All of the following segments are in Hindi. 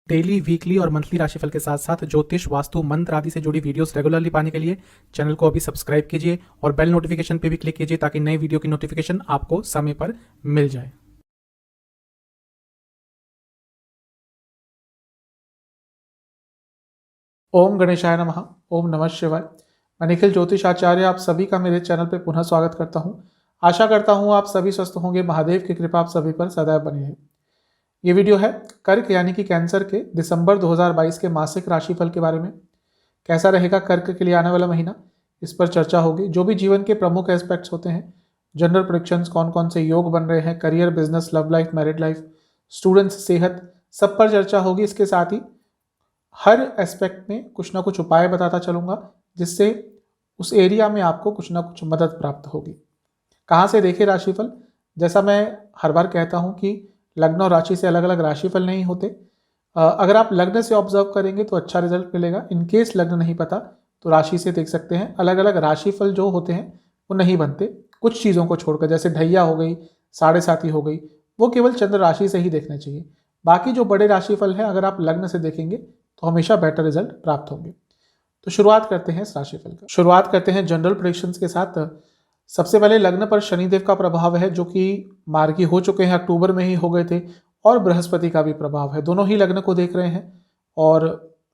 डेली, वीकली और मंथली राशिफल के साथ साथ ज्योतिष, वास्तु, मंत्र आदि से जुड़ी वीडियोस रेगुलरली पाने के लिए चैनल को अभी सब्सक्राइब कीजिए और बेल नोटिफिकेशन पे भी क्लिक कीजिए ताकि नई वीडियो की नोटिफिकेशन आपको समय पर मिल जाए। ओम गणेशाय नमः। ओम नमः शिवाय। मैं निखिल ज्योतिष आचार्य आप सभी का मेरे चैनल पर पुनः स्वागत करता हूं। आशा करता हूं आप सभी स्वस्थ होंगे। महादेव की कृपा आप सभी पर सदैव बनी रहे। ये वीडियो है कर्क यानी कि कैंसर के दिसंबर 2022 के मासिक राशिफल के बारे में। कैसा रहेगा कर्क के लिए आने वाला महीना, इस पर चर्चा होगी। जो भी जीवन के प्रमुख एस्पेक्ट्स होते हैं, जनरल प्रेडिक्शंस, कौन कौन से योग बन रहे हैं, career, business, love life, married life, students, सेहत, सब पर चर्चा होगी। इसके साथ ही हर एस्पेक्ट में कुछ ना कुछ उपाय बताता चलूंगा जिससे उस एरिया में आपको कुछ ना कुछ मदद प्राप्त होगी। कहाँ से देखें राशिफल? जैसा मैं हर बार कहता हूँ कि लग्न और राशि से अलग अलग राशिफल नहीं होते। अगर आप लग्न से ऑब्जर्व करेंगे तो अच्छा रिजल्ट मिलेगा। इन केस लग्न नहीं पता तो राशि से देख सकते हैं। अलग अलग राशिफल जो होते हैं वो नहीं बनते कुछ चीज़ों को छोड़कर, जैसे ढैया हो गई, साढ़े साती हो गई, वो केवल चंद्र राशि से ही देखने चाहिए। बाकी जो बड़े राशिफल हैं अगर आप लग्न से देखेंगे तो हमेशा बेटर रिजल्ट प्राप्त होंगे। तो शुरुआत करते हैं इस राशिफल का। शुरुआत करते हैं जनरल प्रेडिक्शंस के साथ। सबसे पहले लग्न पर शनिदेव का प्रभाव है जो कि मार्गी हो चुके हैं, अक्टूबर में ही हो गए थे, और बृहस्पति का भी प्रभाव है। दोनों ही लग्न को देख रहे हैं और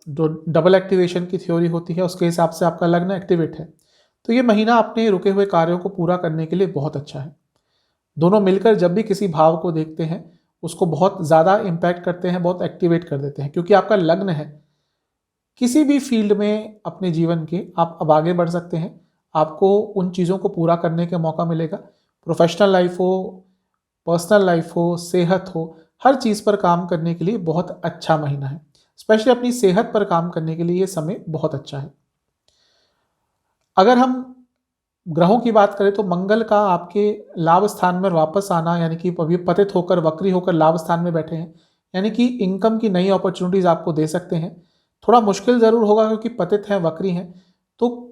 जो डबल एक्टिवेशन की थ्योरी होती है उसके हिसाब से आपका लग्न एक्टिवेट है। तो ये महीना अपने रुके हुए कार्यों को पूरा करने के लिए बहुत अच्छा है। दोनों मिलकर जब भी किसी भाव को देखते हैं उसको बहुत ज़्यादा इम्पैक्ट करते हैं, बहुत एक्टिवेट कर देते हैं, क्योंकि आपका लग्न है। किसी भी फील्ड में अपने जीवन के आप अब आगे बढ़ सकते हैं। आपको उन चीज़ों को पूरा करने का मौका मिलेगा। प्रोफेशनल लाइफ हो, पर्सनल लाइफ हो, सेहत हो, हर चीज़ पर काम करने के लिए बहुत अच्छा महीना है। स्पेशली अपनी सेहत पर काम करने के लिए ये समय बहुत अच्छा है। अगर हम ग्रहों की बात करें तो मंगल का आपके लाभ स्थान में वापस आना, यानी कि अभी पतित होकर, वक्री होकर लाभ स्थान में बैठे हैं, यानी कि इनकम की नई अपॉर्चुनिटीज आपको दे सकते हैं। थोड़ा मुश्किल ज़रूर होगा क्योंकि पतित हैं, वक्री हैं, तो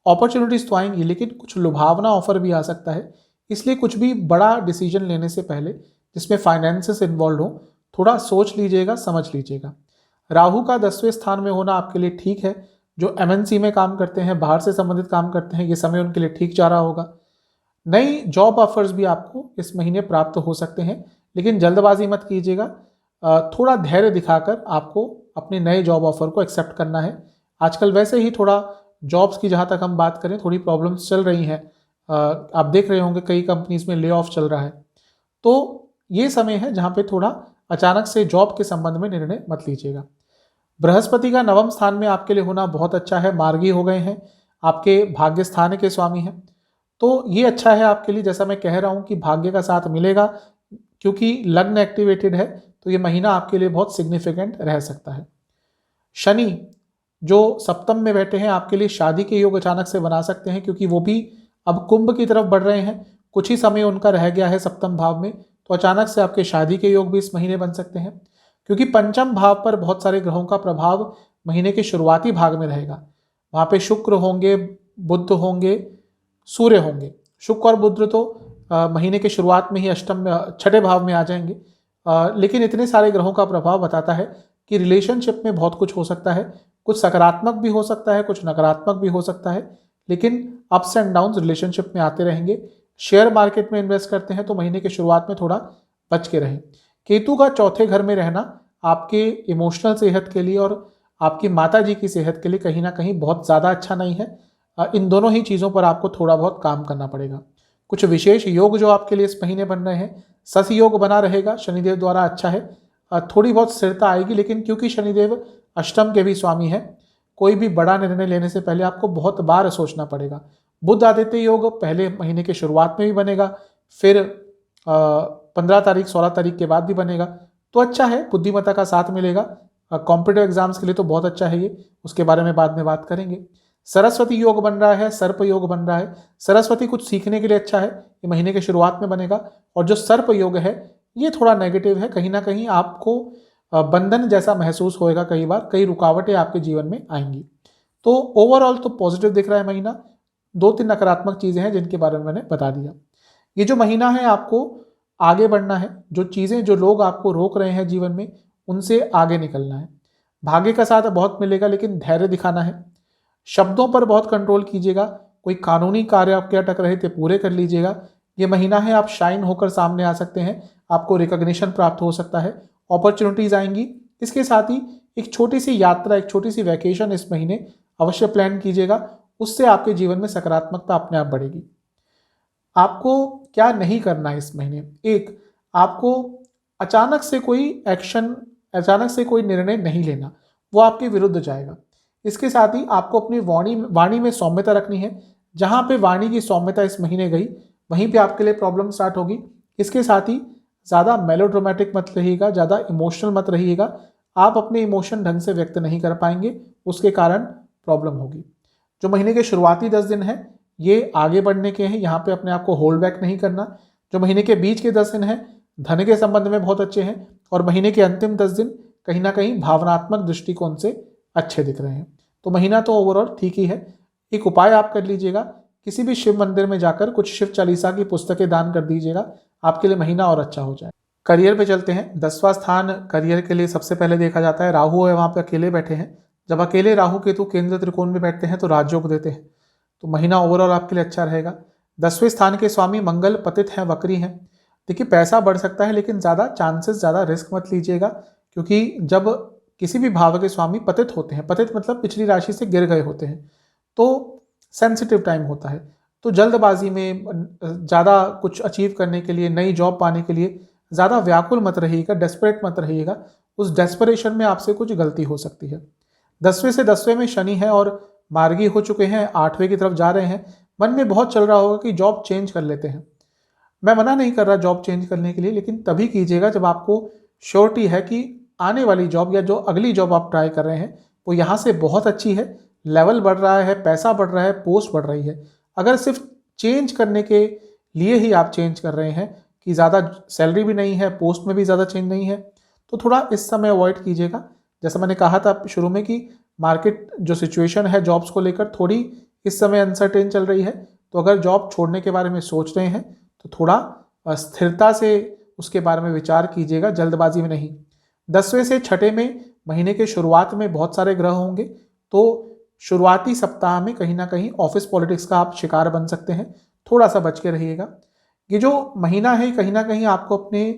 अपॉर्चुनिटीज तो आएंगी लेकिन कुछ लुभावना ऑफर भी आ सकता है। इसलिए कुछ भी बड़ा डिसीजन लेने से पहले जिसमें फाइनेंसेस इन्वॉल्व हो, थोड़ा सोच लीजिएगा, समझ लीजिएगा। राहु का 10वें स्थान में होना आपके लिए ठीक है। जो एमएनसी में काम करते हैं, बाहर से संबंधित काम करते हैं, ये समय उनके लिए ठीक जा रहा होगा। नई जॉब ऑफर्स भी आपको इस महीने प्राप्त हो सकते हैं, लेकिन जल्दबाजी मत कीजिएगा। थोड़ा धैर्य दिखाकर आपको अपने नए जॉब ऑफर को एक्सेप्ट करना है। आजकल वैसे ही थोड़ा जॉब्स की जहाँ तक हम बात करें थोड़ी प्रॉब्लम्स चल रही हैं। आप देख रहे होंगे कई कंपनीज में ले ऑफ चल रहा है। तो ये समय है जहाँ पे थोड़ा अचानक से जॉब के संबंध में निर्णय मत लीजिएगा। बृहस्पति का 9वें स्थान में आपके लिए होना बहुत अच्छा है। मार्गी हो गए हैं, आपके भाग्य स्थान के स्वामी हैं, तो ये अच्छा है आपके लिए। जैसा मैं कह रहा हूँ कि भाग्य का साथ मिलेगा, क्योंकि लग्न एक्टिवेटेड है तो ये महीना आपके लिए बहुत सिग्निफिकेंट रह सकता है। शनि जो सप्तम में बैठे हैं आपके लिए शादी के योग अचानक से बना सकते हैं, क्योंकि वो भी अब कुंभ की तरफ बढ़ रहे हैं। कुछ ही समय उनका रह गया है सप्तम भाव में, तो अचानक से आपके शादी के योग भी इस महीने बन सकते हैं। क्योंकि पंचम भाव पर बहुत सारे ग्रहों का प्रभाव महीने के शुरुआती भाग में रहेगा। वहाँ पे शुक्र होंगे, बुध होंगे, सूर्य होंगे। शुक्र और बुध तो महीने के शुरुआत में ही अष्टम में, छठे भाव में आ जाएंगे। लेकिन इतने सारे ग्रहों का प्रभाव बताता है कि रिलेशनशिप में बहुत कुछ हो सकता है। कुछ सकारात्मक भी हो सकता है, कुछ नकारात्मक भी हो सकता है, लेकिन अप्स एंड डाउन्स रिलेशनशिप में आते रहेंगे। शेयर मार्केट में इन्वेस्ट करते हैं तो महीने के शुरुआत में थोड़ा बच के रहें। केतु का चौथे घर में रहना आपके इमोशनल सेहत के लिए और आपकी माता जी की सेहत के लिए कहीं ना कहीं बहुत ज़्यादा अच्छा नहीं है। इन दोनों ही चीज़ों पर आपको थोड़ा बहुत काम करना पड़ेगा। कुछ विशेष योग जो आपके लिए इस महीने बन रहे हैं, सस योग बना रहेगा, शनिदेव द्वारा अच्छा है। थोड़ी बहुत स्थिरता आएगी, लेकिन क्योंकि शनिदेव अष्टम के भी स्वामी है, कोई भी बड़ा निर्णय लेने से पहले आपको बहुत बार सोचना पड़ेगा। बुध आदित्य योग पहले महीने के शुरुआत में भी बनेगा, फिर 15 तारीख 16 तारीख के बाद भी बनेगा, तो अच्छा है, बुद्धिमत्ता का साथ मिलेगा। कॉम्पिटिटिव एग्जाम्स के लिए तो बहुत अच्छा है ये, उसके बारे में बाद में बात करेंगे। सरस्वती योग बन रहा है, सर्प योग बन रहा है। सरस्वती कुछ सीखने के लिए अच्छा है, ये महीने के शुरुआत में बनेगा। और जो सर्प योग है ये थोड़ा नेगेटिव है, कहीं ना कहीं आपको बंधन जैसा महसूस होएगा। कई बार कई रुकावटें आपके जीवन में आएंगी। तो ओवरऑल तो पॉजिटिव दिख रहा है महीना। 2-3 नकारात्मक चीज़ें हैं जिनके बारे में मैंने बता दिया। ये जो महीना है आपको आगे बढ़ना है। जो चीज़ें, जो लोग आपको रोक रहे हैं जीवन में, उनसे आगे निकलना है। भाग्य का साथ बहुत मिलेगा, लेकिन धैर्य दिखाना है। शब्दों पर बहुत कंट्रोल कीजिएगा। कोई कानूनी कार्य आपके अटक रहे थे, पूरे कर लीजिएगा। ये महीना है, आप शाइन होकर सामने आ सकते हैं, आपको रिकॉग्निशन प्राप्त हो सकता है, अपॉर्चुनिटीज आएंगी। इसके साथ ही एक छोटी सी यात्रा, एक छोटी सी वैकेशन इस महीने अवश्य प्लान कीजिएगा। उससे आपके जीवन में सकारात्मकता अपने आप बढ़ेगी। आपको क्या नहीं करना है इस महीने? एक, आपको अचानक से कोई एक्शन, अचानक से कोई निर्णय नहीं लेना, वो आपके विरुद्ध जाएगा। इसके साथ ही आपको अपनी वाणी में सौम्यता रखनी है। जहां पे वाणी की सौम्यता इस महीने गई, वहीं पे आपके लिए प्रॉब्लम स्टार्ट होगी। इसके साथ ही ज़्यादा मेलोड्रामेटिक मत रहिएगा, ज़्यादा इमोशनल मत रहिएगा। आप अपने इमोशन ढंग से व्यक्त नहीं कर पाएंगे, उसके कारण प्रॉब्लम होगी। जो महीने के शुरुआती 10 दिन हैं, ये आगे बढ़ने के हैं, यहाँ पे अपने आप को होल्ड बैक नहीं करना। जो महीने के बीच के 10 दिन हैं, धन के संबंध में बहुत अच्छे हैं, और महीने के अंतिम 10 दिन कहीं ना कहीं भावनात्मक दृष्टिकोण से अच्छे दिख रहे हैं। तो महीना तो ओवरऑल ठीक ही है। एक उपाय आप कर लीजिएगा, किसी भी शिव मंदिर में जाकर कुछ शिव चालीसा की पुस्तकें दान कर दीजिएगा, आपके लिए महीना और अच्छा हो जाए। करियर पे चलते हैं। 10वां स्थान करियर के लिए सबसे पहले देखा जाता है। राहु है वहाँ पे, अकेले बैठे हैं। जब अकेले राहु केतु केंद्र त्रिकोण में बैठते हैं तो राजयोग देते हैं। तो महीना ओवरऑल आपके लिए अच्छा रहेगा। 10वें स्थान के स्वामी मंगल पतित हैं, वक्री हैं। देखिए, पैसा बढ़ सकता है, लेकिन ज़्यादा चांसेस, ज़्यादा रिस्क मत लीजिएगा, क्योंकि जब किसी भी भाव के स्वामी पतित होते हैं, पतित मतलब पिछली राशि से गिर गए होते हैं, तो सेंसिटिव टाइम होता है। तो जल्दबाजी में ज़्यादा कुछ अचीव करने के लिए, नई जॉब पाने के लिए ज़्यादा व्याकुल मत रहिएगा, डेस्परेट मत रहिएगा। उस डेस्परेशन में आपसे कुछ गलती हो सकती है। 10वें से 10वें में शनि है और मार्गी हो चुके हैं, 8वें की तरफ जा रहे हैं। मन में बहुत चल रहा होगा कि जॉब चेंज कर लेते हैं। मैं मना नहीं कर रहा जॉब चेंज करने के लिए, लेकिन तभी कीजिएगा जब आपको श्योरिटी है कि आने वाली जॉब या जो अगली जॉब आप ट्राई कर रहे हैं वो यहाँ से बहुत अच्छी है, लेवल बढ़ रहा है, पैसा बढ़ रहा है, पोस्ट बढ़ रही है। अगर सिर्फ चेंज करने के लिए ही आप चेंज कर रहे हैं कि ज़्यादा सैलरी भी नहीं है, पोस्ट में भी ज़्यादा चेंज नहीं है, तो थोड़ा इस समय अवॉइड कीजिएगा। जैसा मैंने कहा था शुरू में कि मार्केट जो सिचुएशन है जॉब्स को लेकर थोड़ी इस समय अनसर्टेन चल रही है। तो अगर जॉब छोड़ने के बारे में सोच रहे हैं तो थोड़ा स्थिरता से उसके बारे में विचार कीजिएगा, जल्दबाजी में नहीं। 10वें से 6ठे में महीने के शुरुआत में बहुत सारे ग्रह होंगे, तो शुरुआती सप्ताह में कहीं ना कहीं ऑफिस पॉलिटिक्स का आप शिकार बन सकते हैं, थोड़ा सा बच के रहिएगा। ये जो महीना है कहीं ना कहीं आपको अपने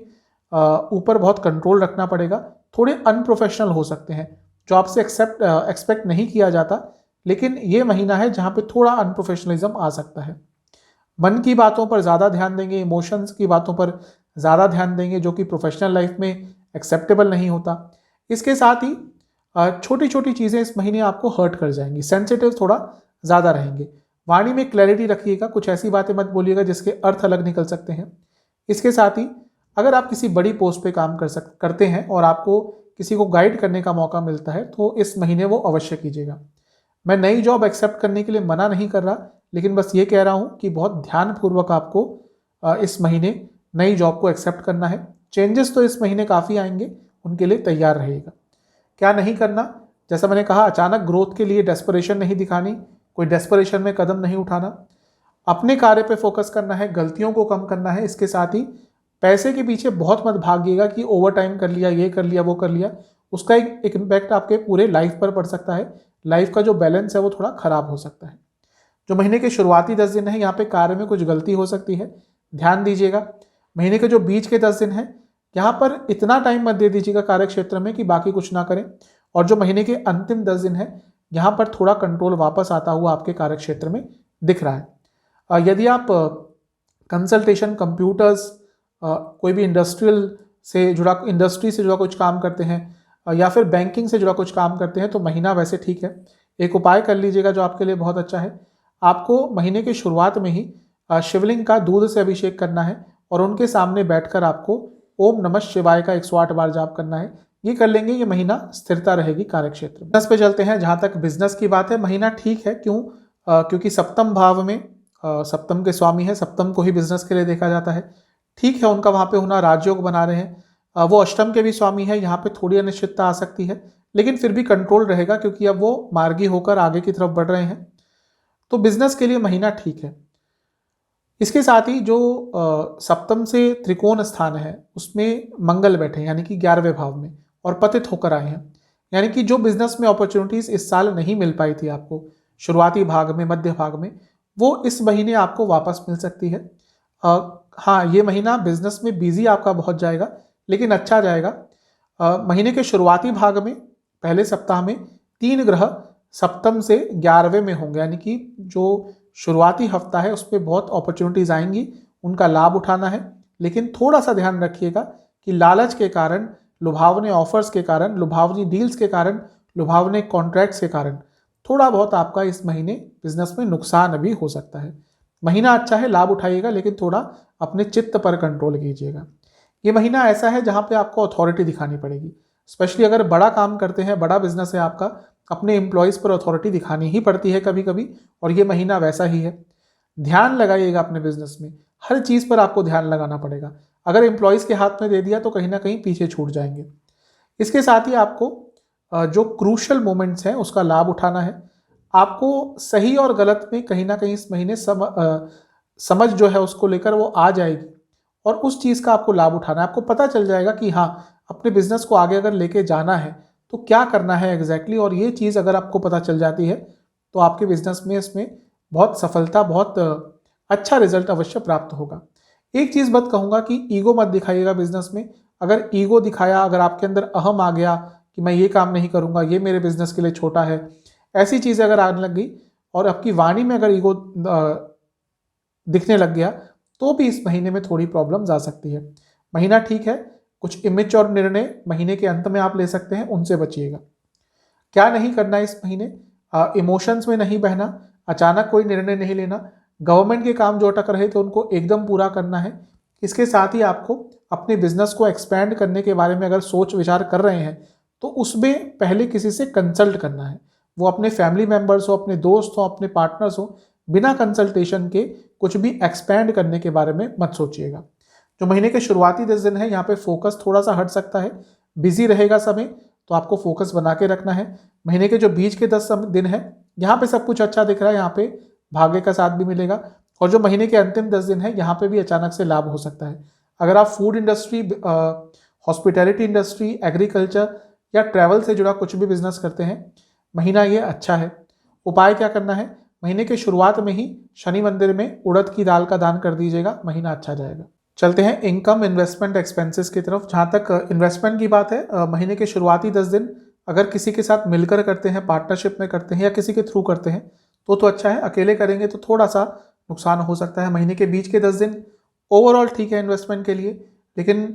ऊपर बहुत कंट्रोल रखना पड़ेगा। थोड़े अनप्रोफेशनल हो सकते हैं, जो आपसे एक्सपेक्ट नहीं किया जाता, लेकिन ये महीना है जहाँ पे थोड़ा अनप्रोफेशनलिज्म आ सकता है। मन की बातों पर ज़्यादा ध्यान देंगे, इमोशंस की बातों पर ज़्यादा ध्यान देंगे, जो कि प्रोफेशनल लाइफ में एक्सेप्टेबल नहीं होता। इसके साथ ही छोटी छोटी चीज़ें इस महीने आपको हर्ट कर जाएंगी, सेंसिटिव थोड़ा ज़्यादा रहेंगे। वाणी में क्लैरिटी रखिएगा, कुछ ऐसी बातें मत बोलिएगा जिसके अर्थ अलग निकल सकते हैं। इसके साथ ही अगर आप किसी बड़ी पोस्ट पे काम करते हैं और आपको किसी को गाइड करने का मौका मिलता है तो इस महीने वो अवश्य कीजिएगा। मैं नई जॉब एक्सेप्ट करने के लिए मना नहीं कर रहा, लेकिन बस ये कह रहा हूँ कि बहुत ध्यानपूर्वक आपको इस महीने नई जॉब को एक्सेप्ट करना है। चेंजेस तो इस महीने काफ़ी आएंगे, उनके लिए तैयार रहिएगा। क्या नहीं करना? जैसा मैंने कहा, अचानक ग्रोथ के लिए डेस्परेशन नहीं दिखानी, कोई डेस्परेशन में कदम नहीं उठाना, अपने कार्य पे फोकस करना है, गलतियों को कम करना है। इसके साथ ही पैसे के पीछे बहुत मत भागिएगा कि ओवर टाइम कर लिया, ये कर लिया, वो कर लिया। उसका एक इम्पैक्ट आपके पूरे लाइफ पर पड़ सकता है। लाइफ का जो बैलेंस है वो थोड़ा खराब हो सकता है। जो महीने के शुरुआती 10 दिन है, यहाँ पे कार्य में कुछ गलती हो सकती है, ध्यान दीजिएगा। महीने के जो बीच के 10 दिन है, यहाँ पर इतना टाइम मत दे दीजिएगा कार्य क्षेत्र में कि बाकी कुछ ना करें। और जो महीने के अंतिम 10 दिन है, यहाँ पर थोड़ा कंट्रोल वापस आता हुआ आपके कार्य क्षेत्र में दिख रहा है। यदि आप कंसल्टेशन, कंप्यूटर्स, कोई भी इंडस्ट्री से जुड़ा कुछ काम करते हैं या फिर बैंकिंग से जुड़ा कुछ काम करते हैं तो महीना वैसे ठीक है। एक उपाय कर लीजिएगा जो आपके लिए बहुत अच्छा है। आपको महीने के शुरुआत में ही शिवलिंग का दूध से अभिषेक करना है और उनके सामने बैठकर आपको ओम नमः शिवाय का 108 बार जाप करना है। ये कर लेंगे, ये महीना स्थिरता रहेगी कार्यक्षेत्र में। बिजनेस पे चलते हैं। जहाँ तक बिजनेस की बात है, महीना ठीक है। क्यों? क्योंकि सप्तम भाव में सप्तम के स्वामी है, सप्तम को ही बिजनेस के लिए देखा जाता है। ठीक है, उनका वहाँ पे होना, राजयोग बना रहे हैं। वो अष्टम के भी स्वामी है, यहाँ पे थोड़ी अनिश्चितता आ सकती है, लेकिन फिर भी कंट्रोल रहेगा क्योंकि अब वो मार्गी होकर आगे की तरफ बढ़ रहे हैं। तो बिजनेस के लिए महीना ठीक है। इसके साथ ही जो सप्तम से त्रिकोण स्थान है उसमें मंगल बैठे, यानी कि 11वें भाव में, और पतित होकर आए हैं। यानी कि जो बिजनेस में अपॉर्चुनिटीज इस साल नहीं मिल पाई थी आपको शुरुआती भाग में, मध्य भाग में, वो इस महीने आपको वापस मिल सकती है। हाँ, ये महीना बिजनेस में बिजी आपका बहुत जाएगा, लेकिन अच्छा जाएगा। महीने के शुरुआती भाग में पहले सप्ताह में 3 ग्रह सप्तम से 11वें में होंगे, यानी कि जो शुरुआती हफ्ता है उस पर बहुत अपॉर्चुनिटीज आएंगी, उनका लाभ उठाना है। लेकिन थोड़ा सा ध्यान रखिएगा कि लालच के कारण, लुभावने ऑफर्स के कारण, लुभावनी डील्स के कारण, लुभावने कॉन्ट्रैक्ट्स के कारण थोड़ा बहुत आपका इस महीने बिजनेस में नुकसान भी हो सकता है। महीना अच्छा है, लाभ उठाइएगा, लेकिन थोड़ा अपने चित्त पर कंट्रोल कीजिएगा। ये महीना ऐसा है जहां पे आपको अथॉरिटी दिखानी पड़ेगी, स्पेशली अगर बड़ा काम करते हैं, बड़ा बिजनेस है आपका, अपने एम्प्लॉयज़ पर अथॉरिटी दिखानी ही पड़ती है कभी कभी, और ये महीना वैसा ही है। ध्यान लगाइएगा अपने बिजनेस में, हर चीज़ पर आपको ध्यान लगाना पड़ेगा। अगर एम्प्लॉयज़ के हाथ में दे दिया तो कहीं ना कहीं पीछे छूट जाएंगे। इसके साथ ही आपको जो क्रूशल मोमेंट्स हैं उसका लाभ उठाना है। आपको सही और गलत में कहीं ना कहीं इस महीने समझ जो है उसको लेकर वो आ जाएगी, और उस चीज़ का आपको लाभ उठाना है। आपको पता चल जाएगा कि हाँ, अपने बिजनेस को आगे अगर लेके जाना है तो क्या करना है एग्जैक्टली, और ये चीज़ अगर आपको पता चल जाती है तो आपके बिजनेस में इसमें बहुत सफलता, बहुत अच्छा रिजल्ट अवश्य प्राप्त होगा। एक चीज़ बस कहूँगा कि ईगो मत दिखाइएगा बिजनेस में। अगर ईगो दिखाया, अगर आपके अंदर अहम आ गया कि मैं ये काम नहीं करूँगा, ये मेरे बिजनेस के लिए छोटा है, ऐसी चीज़ें अगर आने लग गई और आपकी वाणी में अगर ईगो दिखने लग गया तो भी इस महीने में थोड़ी प्रॉब्लम्स आ सकती है। महीना ठीक है, कुछ इमेच्योर निर्णय महीने के अंत में आप ले सकते हैं, उनसे बचिएगा। क्या नहीं करना इस महीने? इमोशंस में नहीं बहना, अचानक कोई निर्णय नहीं लेना, गवर्नमेंट के काम जो अटक रहे थे उनको एकदम पूरा करना है। इसके साथ ही आपको अपने बिजनेस को एक्सपैंड करने के बारे में अगर सोच विचार कर रहे हैं तो उसमें पहले किसी से कंसल्ट करना है। वो अपने फैमिली मेंबर्स हो, अपने दोस्त हो, अपने पार्टनर्स हो, बिना कंसल्टेशन के कुछ भी एक्सपैंड करने के बारे में मत सोचिएगा। जो महीने के शुरुआती 10 दिन है, यहाँ पे फोकस थोड़ा सा हट सकता है, बिजी रहेगा समय, तो आपको फोकस बना के रखना है। महीने के जो बीच के 10 दिन है, यहाँ पे सब कुछ अच्छा दिख रहा है, यहाँ पे भाग्य का साथ भी मिलेगा। और जो महीने के अंतिम 10 दिन है, यहाँ पे भी अचानक से लाभ हो सकता है। अगर आप food industry, hospitality industry, agriculture या ट्रैवल से जुड़ा कुछ भी बिजनेस करते हैं, महीना ये अच्छा है। उपाय क्या करना है? महीने के शुरुआत में ही शनि मंदिर में उड़द की दाल का दान कर दीजिएगा, महीना अच्छा जाएगा। चलते हैं इनकम, इन्वेस्टमेंट, एक्सपेंसेस की तरफ। जहाँ तक इन्वेस्टमेंट की बात है, महीने के शुरुआती 10 दिन अगर किसी के साथ मिलकर करते हैं, पार्टनरशिप में करते हैं या किसी के थ्रू करते हैं तो अच्छा है। अकेले करेंगे तो थोड़ा सा नुकसान हो सकता है। महीने के बीच के 10 दिन ओवरऑल ठीक है इन्वेस्टमेंट के लिए, लेकिन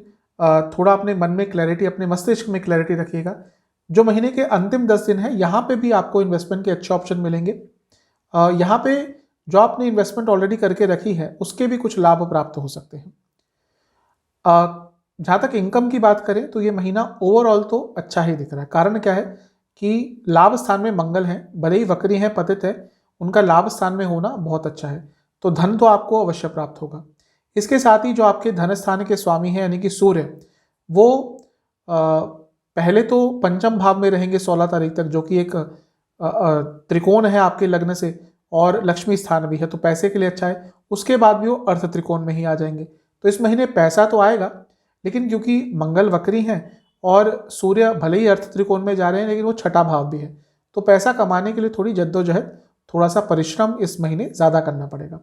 थोड़ा अपने मन में क्लैरिटी, अपने मस्तिष्क में क्लैरिटी रखिएगा। जो महीने के अंतिम 10 दिन है, यहाँ पे भी आपको इन्वेस्टमेंट के अच्छे ऑप्शन मिलेंगे। यहाँ पे जो आपने इन्वेस्टमेंट ऑलरेडी करके रखी है उसके भी कुछ लाभ प्राप्त हो सकते हैं। जहाँ तक इनकम की बात करें तो ये महीना ओवरऑल तो अच्छा ही दिख रहा है। कारण क्या है कि लाभ स्थान में मंगल है, भले ही वक्री है, पतित है, उनका लाभ स्थान में होना बहुत अच्छा है, तो धन तो आपको अवश्य प्राप्त होगा। इसके साथ ही जो आपके धन स्थान के स्वामी हैं यानी कि सूर्य, वो पहले तो पंचम भाव में रहेंगे 16 तारीख तक, जो कि एक त्रिकोण है आपके लग्न से, और लक्ष्मी स्थान भी है, तो पैसे के लिए अच्छा है। उसके बाद भी वो अर्थ त्रिकोण में ही आ जाएंगे, तो इस महीने पैसा तो आएगा, लेकिन क्योंकि मंगल वक्री हैं और सूर्य भले ही अर्थ त्रिकोण में जा रहे हैं लेकिन वो छठा भाव भी है, तो पैसा कमाने के लिए थोड़ी जद्दोजहद, थोड़ा सा परिश्रम इस महीने ज़्यादा करना पड़ेगा।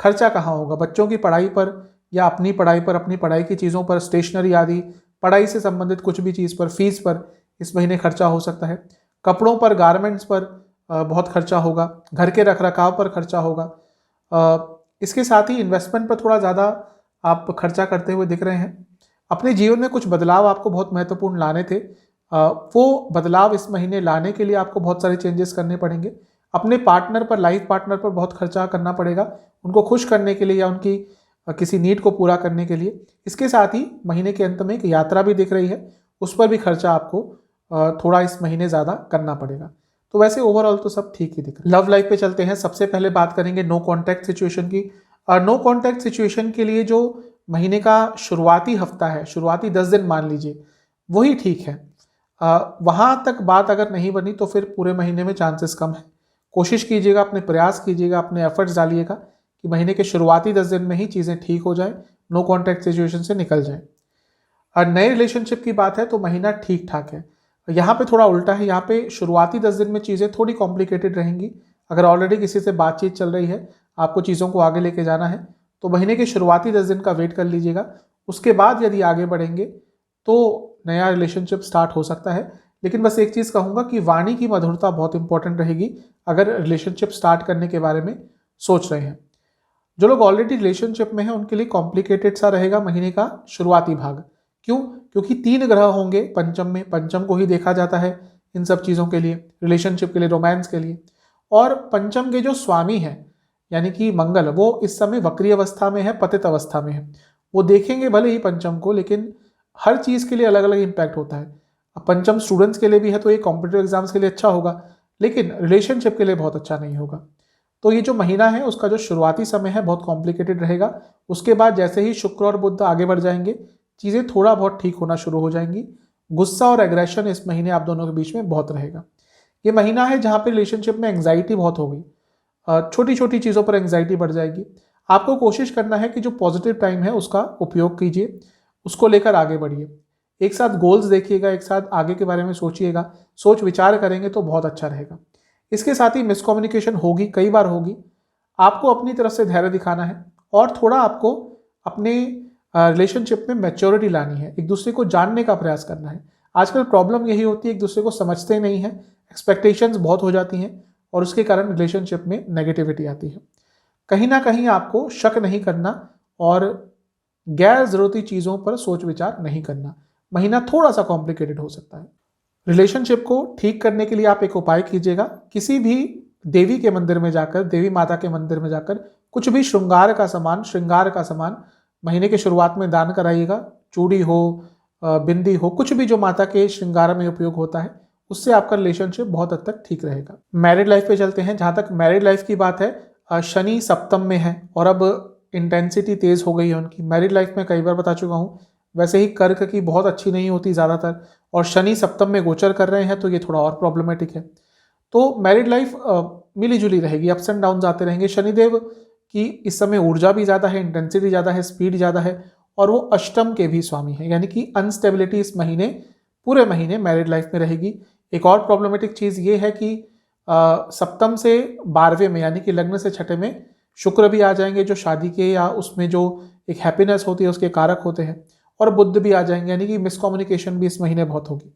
खर्चा कहाँ होगा? बच्चों की पढ़ाई पर या अपनी पढ़ाई पर, अपनी पढ़ाई की चीज़ों पर, स्टेशनरी आदि पढ़ाई से संबंधित कुछ भी चीज़ पर, फीस पर इस महीने खर्चा हो सकता है। कपड़ों पर, गारमेंट्स पर बहुत खर्चा होगा। घर के रखरखाव पर खर्चा होगा। इसके साथ ही इन्वेस्टमेंट पर थोड़ा ज़्यादा आप खर्चा करते हुए दिख रहे हैं। अपने जीवन में कुछ बदलाव आपको बहुत महत्वपूर्ण लाने थे, वो बदलाव इस महीने लाने के लिए आपको बहुत सारे चेंजेस करने पड़ेंगे। अपने पार्टनर पर, लाइफ पार्टनर पर बहुत खर्चा करना पड़ेगा, उनको खुश करने के लिए या उनकी किसी नीड को पूरा करने के लिए। इसके साथ ही महीने के अंत में एक यात्रा भी दिख रही है, उस पर भी खर्चा आपको थोड़ा इस महीने ज़्यादा करना पड़ेगा। तो वैसे ओवरऑल तो सब ठीक ही दिख रहा है। लव लाइफ पे चलते हैं। सबसे पहले बात करेंगे नो कॉन्टैक्ट सिचुएशन की। नो कॉन्टैक्ट सिचुएशन के लिए जो महीने का शुरुआती हफ्ता है, शुरुआती 10 दिन मान लीजिए, वही ठीक है। वहाँ तक बात अगर नहीं बनी तो फिर पूरे महीने में चांसेस कम है। कोशिश कीजिएगा, अपने प्रयास कीजिएगा, अपने एफर्ट्स डालिएगा कि महीने के शुरुआती 10 दिन में ही चीज़ें ठीक हो जाए, नो कॉन्टैक्ट सिचुएशन से निकल जाए। और नए रिलेशनशिप की बात है तो महीना ठीक ठाक है। यहाँ पे थोड़ा उल्टा है, यहाँ पे शुरुआती 10 दिन में चीज़ें थोड़ी कॉम्प्लिकेटेड रहेंगी। अगर ऑलरेडी किसी से बातचीत चल रही है, आपको चीज़ों को आगे लेके जाना है, तो महीने के शुरुआती 10 दिन का वेट कर लीजिएगा। उसके बाद यदि आगे बढ़ेंगे तो नया रिलेशनशिप स्टार्ट हो सकता है। लेकिन बस एक चीज़ कहूँगा कि वाणी की मधुरता बहुत इंपॉर्टेंट रहेगी अगर रिलेशनशिप स्टार्ट करने के बारे में सोच रहे हैं। जो लोग ऑलरेडी रिलेशनशिप में हैं उनके लिए कॉम्प्लिकेटेड सा रहेगा महीने का शुरुआती भाग। क्यों? क्योंकि 3 ग्रह होंगे पंचम में, पंचम को ही देखा जाता है इन सब चीज़ों के लिए, रिलेशनशिप के लिए, रोमांस के लिए। और पंचम के जो स्वामी हैं यानी कि मंगल, वो इस समय वक्री अवस्था में है, पतित अवस्था में है। वो देखेंगे भले ही पंचम को, लेकिन हर चीज़ के लिए अलग अलग इम्पैक्ट होता है। अब पंचम स्टूडेंट्स के लिए भी है तो ये कॉम्पिटिटिव एग्जाम्स के लिए अच्छा होगा, लेकिन रिलेशनशिप के लिए बहुत अच्छा नहीं होगा। तो ये जो महीना है उसका जो शुरुआती समय है बहुत कॉम्प्लिकेटेड रहेगा। उसके बाद जैसे ही शुक्र और बुध आगे बढ़ जाएंगे, चीज़ें थोड़ा बहुत ठीक होना शुरू हो जाएंगी। गुस्सा और एग्रेशन इस महीने आप दोनों के बीच में बहुत रहेगा। ये महीना है जहाँ पे रिलेशनशिप में एंग्जाइटी बहुत होगी, छोटी छोटी चीज़ों पर एंग्जाइटी बढ़ जाएगी। आपको कोशिश करना है कि जो पॉजिटिव टाइम है उसका उपयोग कीजिए, उसको लेकर आगे बढ़िए। एक साथ गोल्स देखिएगा, एक साथ आगे के बारे में सोचिएगा, सोच विचार करेंगे तो बहुत अच्छा रहेगा। इसके साथ ही मिसकम्युनिकेशन होगी, कई बार होगी। आपको अपनी तरफ से धैर्य दिखाना है और थोड़ा आपको अपने रिलेशनशिप में मैच्योरिटी लानी है, एक दूसरे को जानने का प्रयास करना है। आजकल प्रॉब्लम यही होती है, एक दूसरे को समझते नहीं हैं, एक्सपेक्टेशंस बहुत हो जाती हैं और उसके कारण रिलेशनशिप में नेगेटिविटी आती है। कहीं ना कहीं आपको शक नहीं करना और गैर ज़रूरती चीज़ों पर सोच विचार नहीं करना। महीना थोड़ा सा कॉम्प्लिकेटेड हो सकता है। रिलेशनशिप को ठीक करने के लिए आप एक उपाय कीजिएगा, किसी भी देवी के मंदिर में जाकर, देवी माता के मंदिर में जाकर कुछ भी श्रृंगार का सामान महीने के शुरुआत में दान कराइएगा। चूड़ी हो, बिंदी हो, कुछ भी जो माता के श्रृंगार में उपयोग होता है, उससे आपका रिलेशनशिप बहुत हद तक ठीक रहेगा। मैरिड लाइफ पे चलते हैं। जहाँ तक मैरिड लाइफ की बात है, शनि सप्तम में है और अब इंटेंसिटी तेज़ हो गई है उनकी। मैरिड लाइफ में कई बार बता चुका हूँ, वैसे ही कर्क की बहुत अच्छी नहीं होती ज़्यादातर, और शनि सप्तम में गोचर कर रहे हैं तो ये थोड़ा और प्रॉब्लमेटिक है। तो मैरिड लाइफ मिली जुली रहेगी, अप्स एंड डाउन आते रहेंगे। शनिदेव की इस समय ऊर्जा भी ज़्यादा है, इंटेंसिटी ज़्यादा है, स्पीड ज़्यादा है, और वो अष्टम के भी स्वामी है, यानी कि अनस्टेबिलिटी इस महीने, पूरे महीने मैरिड लाइफ में रहेगी। एक और प्रॉब्लमेटिक चीज़ ये है कि सप्तम से 12वें में यानी कि लग्न से छठे में शुक्र भी आ जाएंगे, जो शादी के या उसमें जो एक हैप्पीनेस होती है उसके कारक होते हैं, और बुध भी आ जाएंगे, यानी कि मिसकम्युनिकेशन भी इस महीने बहुत होगी।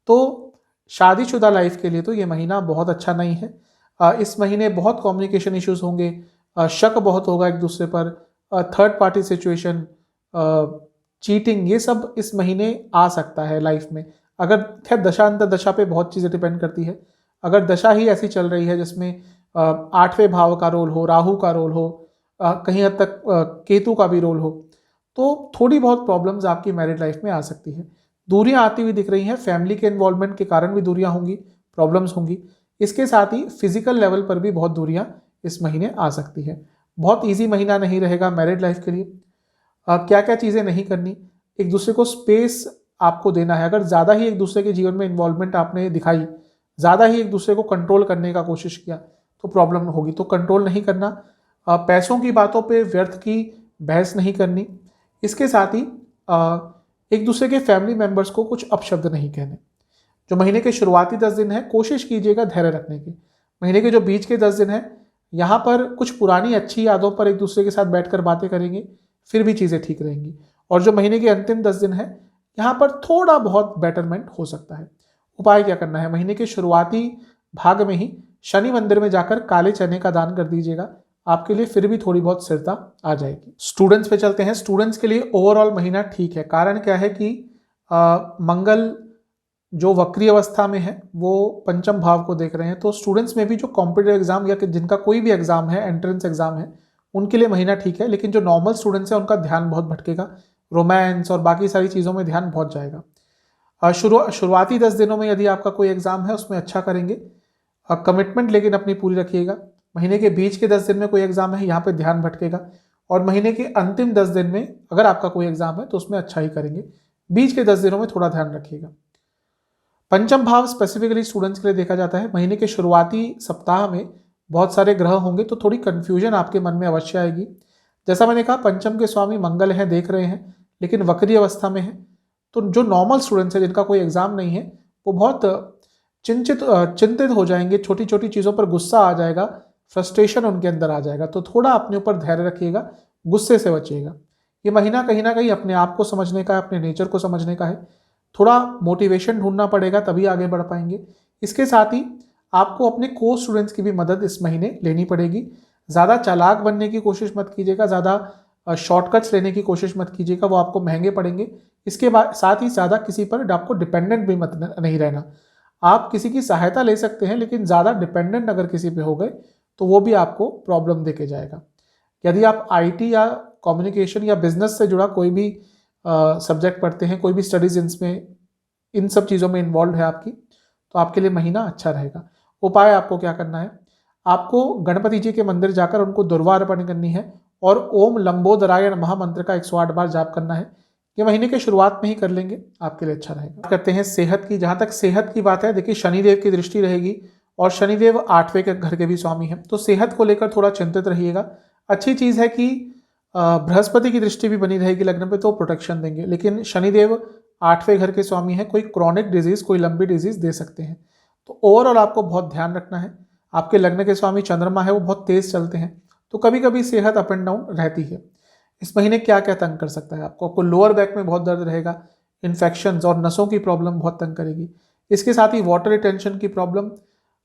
तो शादीशुदा लाइफ के लिए तो ये महीना बहुत अच्छा नहीं है। इस महीने बहुत कम्युनिकेशन इश्यूज होंगे, शक बहुत होगा एक दूसरे पर, थर्ड पार्टी सिचुएशन, चीटिंग, ये सब इस महीने आ सकता है लाइफ में। अगर खैर दशा अंतर दशा पे बहुत चीज़ें डिपेंड करती है। अगर दशा ही ऐसी चल रही है जिसमें 8वें भाव का रोल हो, राहु का रोल हो, कहीं हद तक केतु का भी रोल हो, तो थोड़ी बहुत प्रॉब्लम्स आपकी मैरिड लाइफ में आ सकती है। दूरियां आती हुई दिख रही हैं, फैमिली के इन्वॉल्वमेंट के कारण भी दूरियां होंगी, प्रॉब्लम्स होंगी। इसके साथ ही फिजिकल लेवल पर भी बहुत दूरियां इस महीने आ सकती है। बहुत ईजी महीना नहीं रहेगा मैरिड लाइफ के लिए। क्या क्या चीज़ें नहीं करनी, एक दूसरे को स्पेस आपको देना है। अगर ज़्यादा ही एक दूसरे के जीवन में इन्वॉल्वमेंट आपने दिखाई, ज़्यादा ही एक दूसरे को कंट्रोल करने का कोशिश किया, तो प्रॉब्लम होगी। तो कंट्रोल नहीं करना, पैसों की बातों पे व्यर्थ की बहस नहीं करनी। इसके साथ ही एक दूसरे के फैमिली मेंबर्स को कुछ अपशब्द नहीं कहने। जो महीने के शुरुआती 10 दिन है, कोशिश कीजिएगा धैर्य रखने की। महीने के जो बीच के 10 दिन है, यहाँ पर कुछ पुरानी अच्छी यादों पर एक दूसरे के साथ बैठकर बातें करेंगे, फिर भी चीज़ें ठीक रहेंगी। और जो महीने के अंतिम 10 दिन है, यहाँ पर थोड़ा बहुत बेटरमेंट हो सकता है। उपाय क्या करना है? महीने के शुरुआती भाग में ही शनि मंदिर में जाकर काले चने का दान कर दीजिएगा, आपके लिए फिर भी थोड़ी बहुत स्थिरता आ जाएगी। स्टूडेंट्स पे चलते हैं। स्टूडेंट्स के लिए ओवरऑल महीना ठीक है। कारण क्या है कि मंगल जो वक्री अवस्था में है वो पंचम भाव को देख रहे हैं, तो स्टूडेंट्स में भी जो कॉम्पिटिटिव एग्जाम या जिनका कोई भी एग्जाम है, एंट्रेंस एग्जाम है, उनके लिए महीना ठीक है। लेकिन जो नॉर्मल स्टूडेंट्स हैं उनका ध्यान बहुत भटकेगा, रोमांस और बाकी सारी चीज़ों में ध्यान बहुत जाएगा। शुरुआती 10 दिनों में यदि आपका कोई एग्जाम है उसमें अच्छा करेंगे, कमिटमेंट लेकिन अपनी पूरी रखिएगा। महीने के बीच के 10 दिन में कोई एग्जाम है, यहाँ पे ध्यान भटकेगा। और महीने के अंतिम 10 दिन में अगर आपका कोई एग्जाम है तो उसमें अच्छा ही करेंगे। बीच के 10 दिनों में थोड़ा ध्यान रखिएगा। पंचम भाव स्पेसिफिकली स्टूडेंट्स के लिए देखा जाता है। महीने के शुरुआती सप्ताह में बहुत सारे ग्रह होंगे तो थोड़ी कन्फ्यूजन आपके मन में अवश्य आएगी। जैसा मैंने कहा, पंचम के स्वामी मंगल हैं, देख रहे हैं, लेकिन वक्री अवस्था में है, तो जो नॉर्मल स्टूडेंट्स हैं जिनका कोई एग्ज़ाम नहीं है वो बहुत चिंतित हो जाएंगे, छोटी छोटी चीज़ों पर गुस्सा आ जाएगा, फ्रस्ट्रेशन उनके अंदर आ जाएगा। तो थोड़ा अपने ऊपर धैर्य रखिएगा, गुस्से से बचिएगा। ये महीना कहीं ना कहीं अपने आप को समझने का है, अपने नेचर को समझने का है। थोड़ा मोटिवेशन ढूंढना पड़ेगा, तभी आगे बढ़ पाएंगे। इसके साथ ही आपको अपने को स्टूडेंट्स की भी मदद इस महीने लेनी पड़ेगी। ज़्यादा चालाक बनने की कोशिश मत कीजिएगा, ज़्यादा शॉर्टकट्स लेने की कोशिश मत कीजिएगा, वो आपको महंगे पड़ेंगे। इसके बाद साथ ही ज़्यादा किसी पर आपको डिपेंडेंट भी मत नहीं रहना। आप किसी की सहायता ले सकते हैं, लेकिन ज़्यादा डिपेंडेंट अगर किसी पे हो गए तो वो भी आपको प्रॉब्लम देके जाएगा। यदि आप आईटी या कम्युनिकेशन या बिजनेस से जुड़ा कोई भी सब्जेक्ट पढ़ते हैं, कोई भी स्टडीज़ इनमें इन सब चीज़ों में इन्वॉल्व है आपकी, तो आपके लिए महीना अच्छा रहेगा। उपाय आपको क्या करना है, आपको गणपति जी के मंदिर जाकर उनको दुर्वा अर्पण करनी है और ओम लंबोदराय नमः मंत्र का 108 बार जाप करना है। ये महीने के शुरुआत में ही कर लेंगे, आपके लिए अच्छा रहेगा। करते हैं सेहत की। जहाँ तक सेहत की बात है, देखिए शनिदेव की दृष्टि रहेगी और शनिदेव 8वें के घर के भी स्वामी हैं, तो सेहत को लेकर थोड़ा चिंतित रहिएगा। अच्छी चीज़ है कि बृहस्पति की दृष्टि भी बनी रहेगी लग्न पे, तो प्रोटेक्शन देंगे, लेकिन शनिदेव 8वें घर के स्वामी हैं, कोई क्रॉनिक डिजीज़, कोई लंबी डिजीज़ दे सकते हैं। तो ओवरऑल आपको बहुत ध्यान रखना है। आपके लग्न के स्वामी चंद्रमा है, वो बहुत तेज़ चलते हैं, तो कभी कभी सेहत अप एंड डाउन रहती है। इस महीने क्या क्या तंग कर सकता है आपको लोअर बैक में बहुत दर्द रहेगा, इन्फेक्शंस और नसों की प्रॉब्लम बहुत तंग करेगी। इसके साथ ही वाटर रिटेंशन की प्रॉब्लम,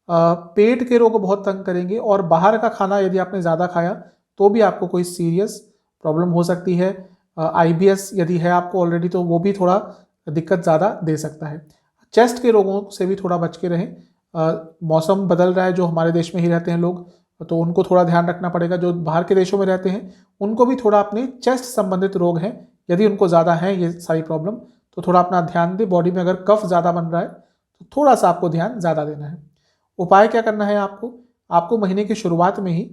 पेट के रोग बहुत तंग करेंगे, और बाहर का खाना यदि आपने ज़्यादा खाया तो भी आपको कोई सीरियस प्रॉब्लम हो सकती है। IBS यदि है आपको ऑलरेडी, तो वो भी थोड़ा दिक्कत ज़्यादा दे सकता है। चेस्ट के रोगों से भी थोड़ा बच के रहें। मौसम बदल रहा है, जो हमारे देश में ही रहते हैं लोग, तो उनको थोड़ा ध्यान रखना पड़ेगा। जो बाहर के देशों में रहते हैं उनको भी थोड़ा अपने चेस्ट संबंधित रोग हैं, यदि उनको ज़्यादा हैं ये सारी प्रॉब्लम, तो थोड़ा अपना ध्यान दें। बॉडी में अगर कफ ज़्यादा बन रहा है तो थोड़ा सा आपको ध्यान ज़्यादा देना है। उपाय क्या करना है आपको महीने की शुरुआत में ही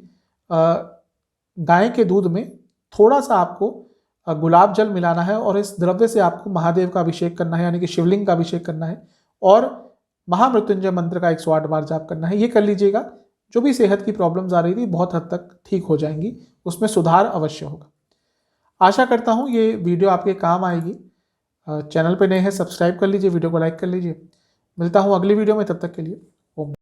गाय के दूध में थोड़ा सा आपको गुलाब जल मिलाना है और इस द्रव्य से आपको महादेव का अभिषेक करना है, यानी कि शिवलिंग का अभिषेक करना है, और महामृत्युंजय मंत्र का 108 बार जाप करना है। ये कर लीजिएगा, जो भी सेहत की प्रॉब्लम्स आ रही थी बहुत हद तक ठीक हो जाएंगी, उसमें सुधार अवश्य होगा। आशा करता हूँ ये वीडियो आपके काम आएगी। चैनल पे नए हैं, सब्सक्राइब कर लीजिए, वीडियो को लाइक कर लीजिए। मिलता हूँ अगली वीडियो में, तब तक के लिए ओम।